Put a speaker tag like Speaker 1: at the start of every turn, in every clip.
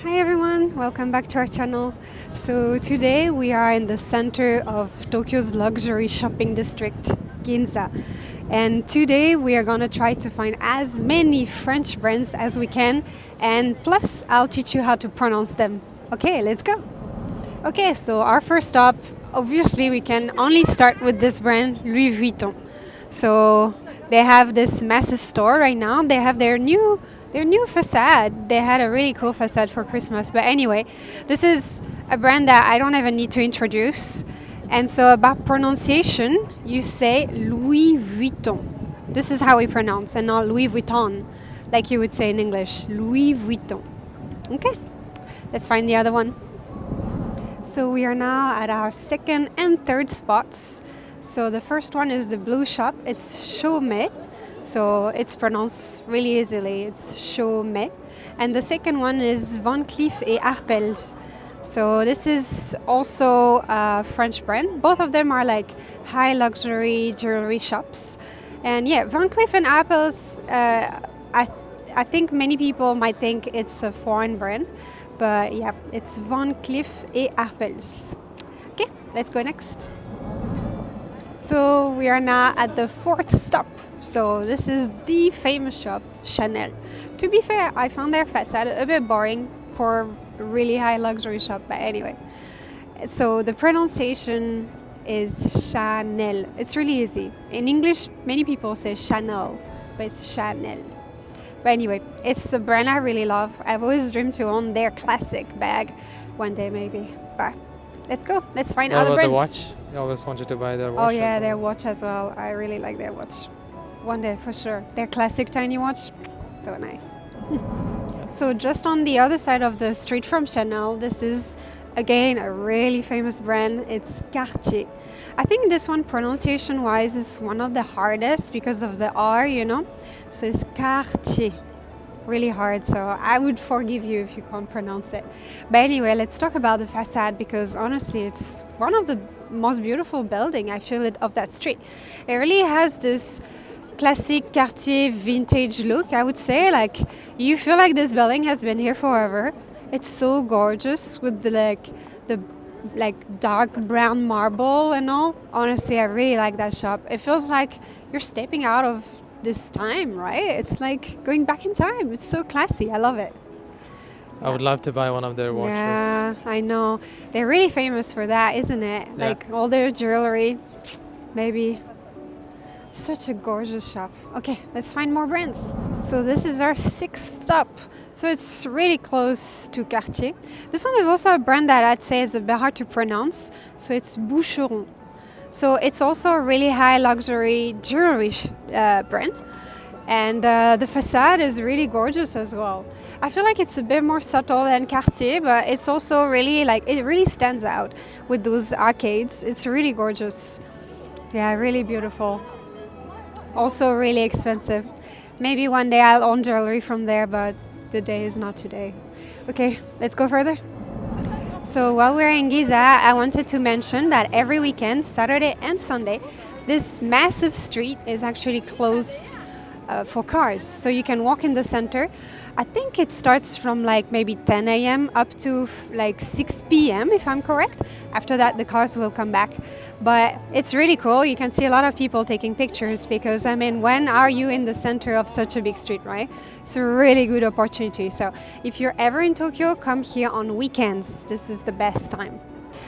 Speaker 1: Hi everyone, welcome back to our channel. So today we are in the center of Tokyo's luxury shopping district, Ginza. And today we are gonna try to find as many French brands as we can, and plus I'll teach you how to pronounce them. Okay, let's go. Okay, so our first stop, obviously we can only start with this brand, Louis Vuitton. So they have this massive store right now. They have their new facade. They had a really cool facade for Christmas. But anyway, this is a brand that I don't even need to introduce. And so about pronunciation, you say Louis Vuitton. This is how we pronounce, and not Louis Vuitton, like you would say in English. Louis Vuitton. Okay, let's find the other one. So we are now at our second and third spots. So the first one is the blue shop. It's Chaumet. So it's pronounced really easily. It's Chaumet. And the second one is Cleef Arpels. So this is also a French brand. Both of them are like high luxury jewelry shops. And yeah, Cleef and Arpels, I think many people might think it's a foreign brand. But yeah, it's Cleef Arpels. Okay, let's go next. So we are now at the fourth stop. So this is the famous shop, Chanel. To be fair, I found their facade a bit boring for a really high luxury shop, but anyway. So the pronunciation is Chanel. It's really easy. In English, many people say Chanel, but it's Chanel. But anyway, it's a brand I really love. I've always dreamed to own their classic bag one day maybe. But let's go. Let's find other brands.
Speaker 2: What about the watch? You always wanted to buy their watch.
Speaker 1: Oh yeah, their watch as well. I really like their watch. One day for sure. Their classic tiny watch, so nice. So just on the other side of the street from Chanel, this is again a really famous brand. It's Cartier. I think this one pronunciation wise is one of the hardest because of the R, you know. So it's Cartier. Really hard, so I would forgive you if you can't pronounce it. But anyway, let's talk about the facade, because honestly it's one of the most beautiful building I feel it of that street. It really has this classic Cartier vintage look, I would say. Like, you feel like this building has been here forever. It's so gorgeous with the dark brown marble and all. Honestly, I really like that shop. It feels like you're stepping out of this time, right? It's like going back in time. It's so classy. I love it.
Speaker 2: I would love to buy one of their watches.
Speaker 1: Yeah, I know. They're really famous for that, isn't it?
Speaker 2: Yeah.
Speaker 1: Like all their jewelry. Maybe. Such a gorgeous shop. Okay, let's find more brands. So this is our sixth stop. So it's really close to Cartier. This one is also a brand that I'd say is a bit hard to pronounce. So it's Boucheron. So it's also a really high luxury jewelry brand. And the facade is really gorgeous as well. I feel like it's a bit more subtle than Cartier, but it's also really it really stands out with those arcades. It's really gorgeous. Yeah, really beautiful. Also really expensive. Maybe one day I'll own jewelry from there, but the day is not today. Okay, let's go further. So while we're in Giza, I wanted to mention that every weekend, Saturday and Sunday, this massive street is actually closed for cars. So you can walk in the center. I think it starts from maybe 10 a.m. up to 6 p.m. if I'm correct. After that, the cars will come back. But it's really cool. You can see a lot of people taking pictures because, when are you in the center of such a big street, right? It's a really good opportunity. So if you're ever in Tokyo, come here on weekends. This is the best time.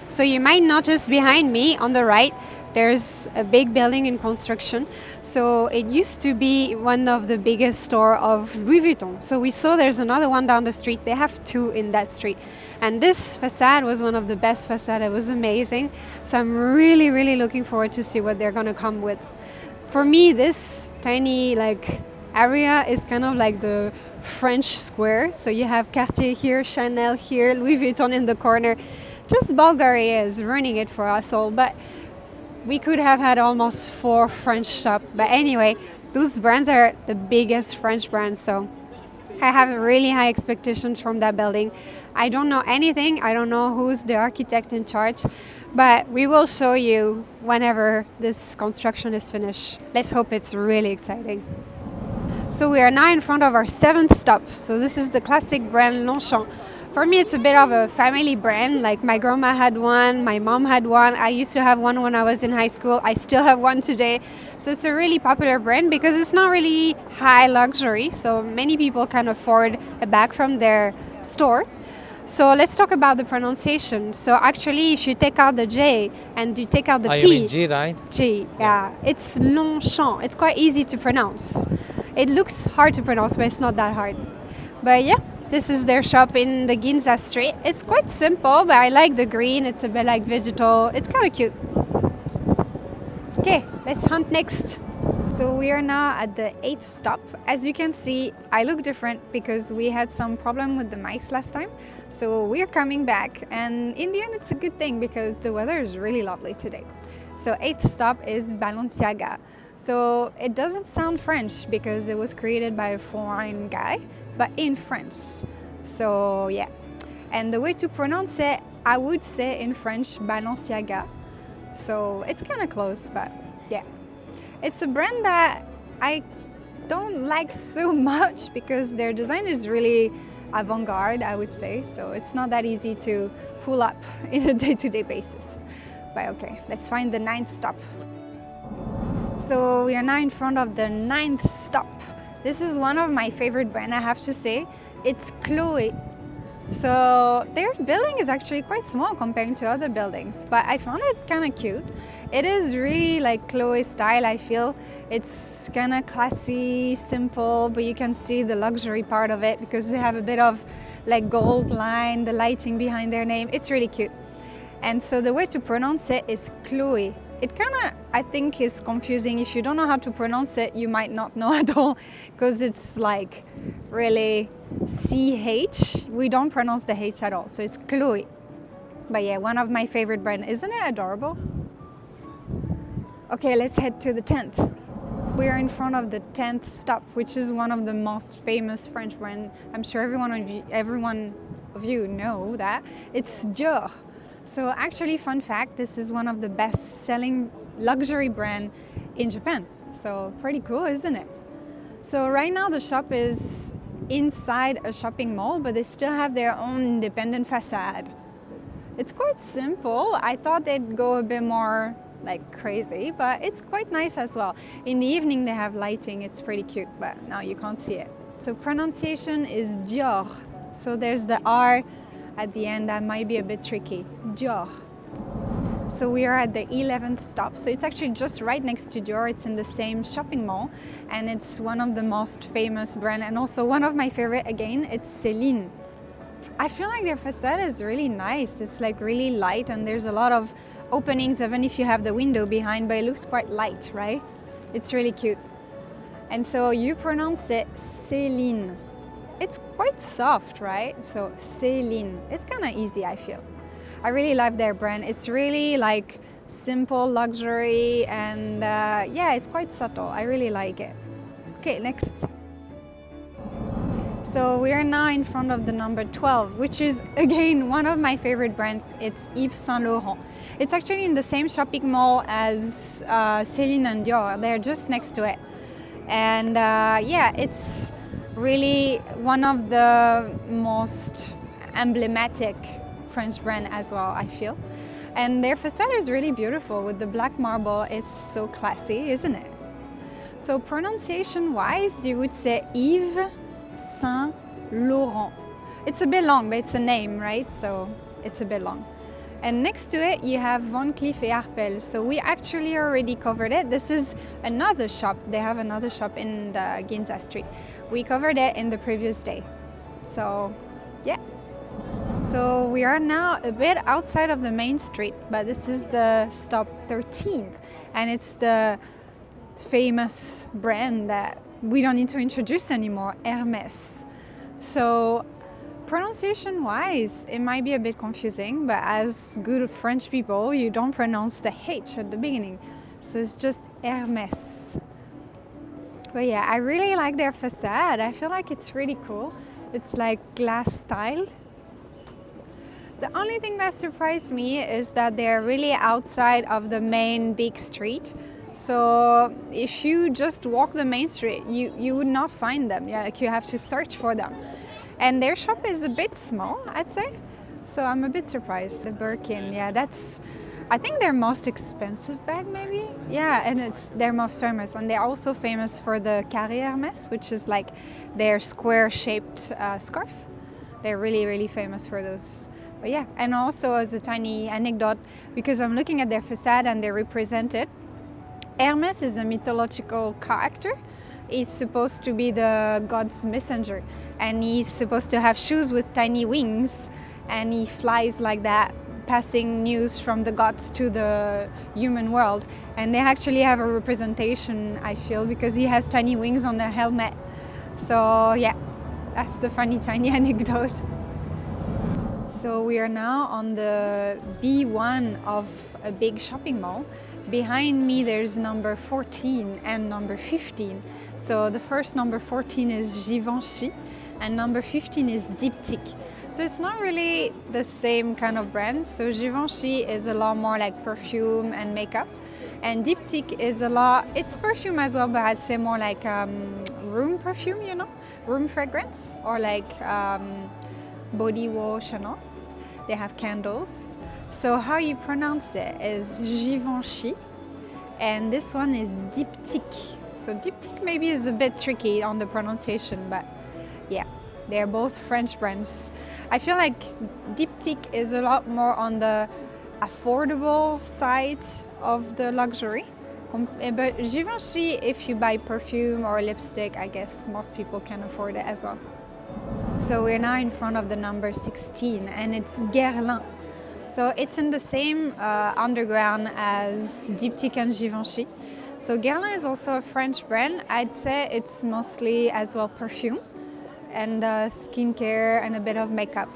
Speaker 1: So you might notice behind me on the right, there's a big building in construction. So it used to be one of the biggest stores of Louis Vuitton. So we saw there's another one down the street. They have two in that street. And this facade was one of the best facades. It was amazing. So I'm really, really looking forward to see what they're going to come with. For me, this tiny area is kind of like the French square. So you have Cartier here, Chanel here, Louis Vuitton in the corner. Just Bulgaria is ruining it for us all. But we could have had almost 4 French shops. But anyway, those brands are the biggest French brands. So I have really high expectations from that building. I don't know anything. I don't know who's the architect in charge. But we will show you whenever this construction is finished. Let's hope it's really exciting. So we are now in front of our 7th stop. So this is the classic brand Longchamp. For me, it's a bit of a family brand. Like my grandma had one, my mom had one. I used to have one when I was in high school. I still have one today. So it's a really popular brand because it's not really high luxury. So many people can afford a bag from their store. So let's talk about the pronunciation. So actually, if you take out the J and you take out the P.
Speaker 2: You mean G, right?
Speaker 1: G, yeah. It's Longchamp. It's quite easy to pronounce. It looks hard to pronounce, but it's not that hard. But yeah, this is their shop in the Ginza street. It's quite simple, but I like the green. It's a bit like vegetal. It's kind of cute. Okay, let's hunt next. So we are now at the 8th stop. As you can see, I look different because we had some problem with the mics last time. So we're coming back, and in the end it's a good thing because the weather is really lovely today. So 8th stop is Balenciaga. So it doesn't sound French because it was created by a foreign guy, but in French. So yeah. And the way to pronounce it, I would say in French, Balenciaga. So it's kind of close, but yeah. It's a brand that I don't like so much because their design is really avant-garde, I would say. So it's not that easy to pull up in a day-to-day basis. But okay, let's find the 9th stop. So we are now in front of the 9th stop. This is one of my favorite brands, I have to say. It's Chloé. So their building is actually quite small compared to other buildings, but I found it kind of cute. It is really like Chloé style, I feel. It's kind of classy, simple, but you can see the luxury part of it because they have a bit of like gold line, the lighting behind their name. It's really cute. And so the way to pronounce it is Chloé. It kind of, I think, is confusing. If you don't know how to pronounce it, you might not know at all because it's like really CH. We don't pronounce the H at all, so it's Chloé. But yeah, one of my favorite brands. Isn't it adorable? Okay, let's head to the 10th. We are in front of the 10th stop, which is one of the most famous French brands. I'm sure everyone of you know that. It's Dior. So actually, fun fact, this is one of the best-selling luxury brand in Japan. So pretty cool, isn't it? So right now the shop is inside a shopping mall, but they still have their own independent facade. It's quite simple. I thought they'd go a bit more like crazy, but it's quite nice as well. In the evening they have lighting. It's pretty cute, but now you can't see it. So pronunciation is Dior. So there's the R at the end that might be a bit tricky. Dior. So we are at the 11th stop. So it's actually just right next to Dior. It's in the same shopping mall, and it's one of the most famous brands, and also one of my favorite again, it's Celine. I feel like their facade is really nice. It's like really light, and there's a lot of openings even if you have the window behind, but it looks quite light, right? It's really cute. And so you pronounce it Celine. It's quite soft, right? So Celine. It's kind of easy, I feel. I really love their brand. It's really like simple luxury, and yeah, it's quite subtle. I really like it. Okay, next. So we are now in front of the number 12, which is again one of my favorite brands. It's Yves Saint Laurent. It's actually in the same shopping mall as Celine and Dior. They're just next to it. And yeah, it's really one of the most emblematic French brand as well, I feel. And their facade is really beautiful with the black marble. It's so classy, isn't it? So pronunciation wise, you would say Yves Saint Laurent. It's a bit long, but it's a name, right? So it's a bit long. And next to it, you have Van Cleef Arpels. So we actually already covered it. This is another shop. They have another shop in the Ginza street. We covered it in the previous day. So yeah. So we are now a bit outside of the main street, but this is the stop 13th. And it's the famous brand that we don't need to introduce anymore, Hermès. So pronunciation wise, it might be a bit confusing, but as good French people, you don't pronounce the H at the beginning. So it's just Hermès. But yeah, I really like their facade. I feel like it's really cool. It's like glass style. The only thing that surprised me is that they're really outside of the main big street. So if you just walk the main street, you would not find them. Yeah, like you have to search for them. And their shop is a bit small, I'd say. So I'm a bit surprised. The Birkin, yeah, that's, I think their most expensive bag maybe. Yeah, and it's their most famous. And they're also famous for the Cartier Hermès, which is like their square-shaped scarf. They're really, really famous for those. But yeah, and also as a tiny anecdote, because I'm looking at their facade and they represent it, Hermès is a mythological character. He's supposed to be the god's messenger, and he's supposed to have shoes with tiny wings, and he flies like that, passing news from the gods to the human world. And they actually have a representation, I feel, because he has tiny wings on the helmet. So yeah, that's the funny tiny anecdote. So we are now on the B1 of a big shopping mall. Behind me there's number 14 and number 15. So the first number 14 is Givenchy and number 15 is Diptyque. So it's not really the same kind of brand. So Givenchy is a lot more like perfume and makeup, and Diptyque is a lot, it's perfume as well, but I'd say more like room perfume, you know, room fragrance, or like body wash and all. They have candles. So how you pronounce it is Givenchy, and this one is Diptyque. So Diptyque maybe is a bit tricky on the pronunciation, but yeah, they're both French brands. I feel like Diptyque is a lot more on the affordable side of the luxury. But Givenchy, if you buy perfume or lipstick, I guess most people can afford it as well. So we're now in front of the number 16, and it's Guerlain. So it's in the same underground as Diptyque and Givenchy. So Guerlain is also a French brand. I'd say it's mostly as well perfume and skincare and a bit of makeup.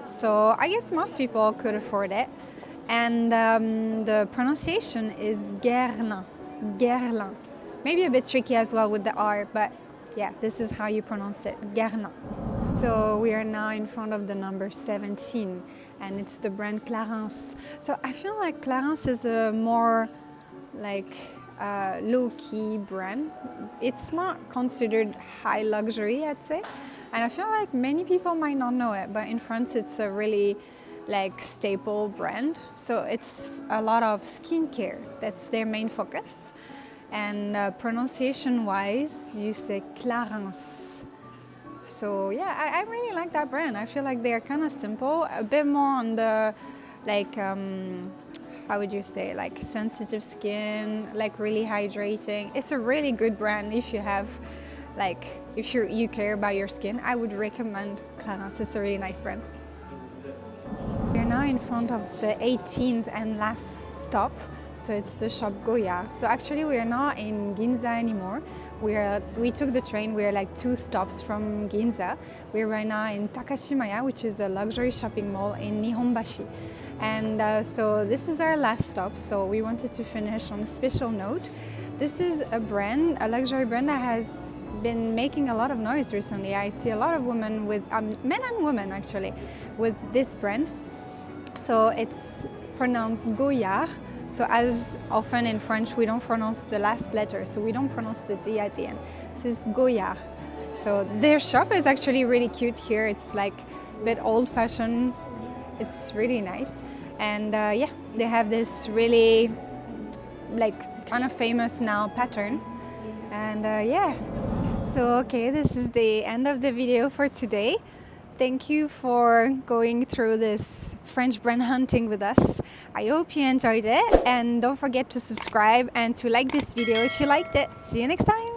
Speaker 1: So I guess most people could afford it. And the pronunciation is Guerlain. Guerlain. Maybe a bit tricky as well with the R, but yeah, this is how you pronounce it, Guerlain. So we are now in front of the number 17, and it's the brand Clarins. So I feel like Clarins is a more like low-key brand. It's not considered high luxury, I'd say. And I feel like many people might not know it, but in France it's a really like staple brand. So it's a lot of skincare. That's their main focus. And pronunciation-wise, you say Clarins. So yeah, I really like that brand. I feel like they're kind of simple, a bit more on the like, how would you say, like sensitive skin, like really hydrating. It's a really good brand if you have, like, if you care about your skin. I would recommend Clarins. It's a really nice brand. We're now in front of the 18th and last stop. So it's the shop Goyard. So actually we are not in Ginza anymore. We took the train. We're like 2 stops from Ginza. We're right now in Takashimaya, which is a luxury shopping mall in Nihonbashi. And so this is our last stop. So we wanted to finish on a special note. This is a brand, a luxury brand that has been making a lot of noise recently. I see a lot of women with, men and women actually, with this brand. So it's pronounced Goyard. So as often in French, we don't pronounce the last letter, so we don't pronounce the T at the end. This is Goyard. So their shop is actually really cute here. It's like a bit old-fashioned. It's really nice. And yeah, they have this really like kind of famous now pattern. And yeah. So okay, this is the end of the video for today. Thank you for going through this French brand hunting with us. I hope you enjoyed it, and don't forget to subscribe and to like this video if you liked it. See you next time.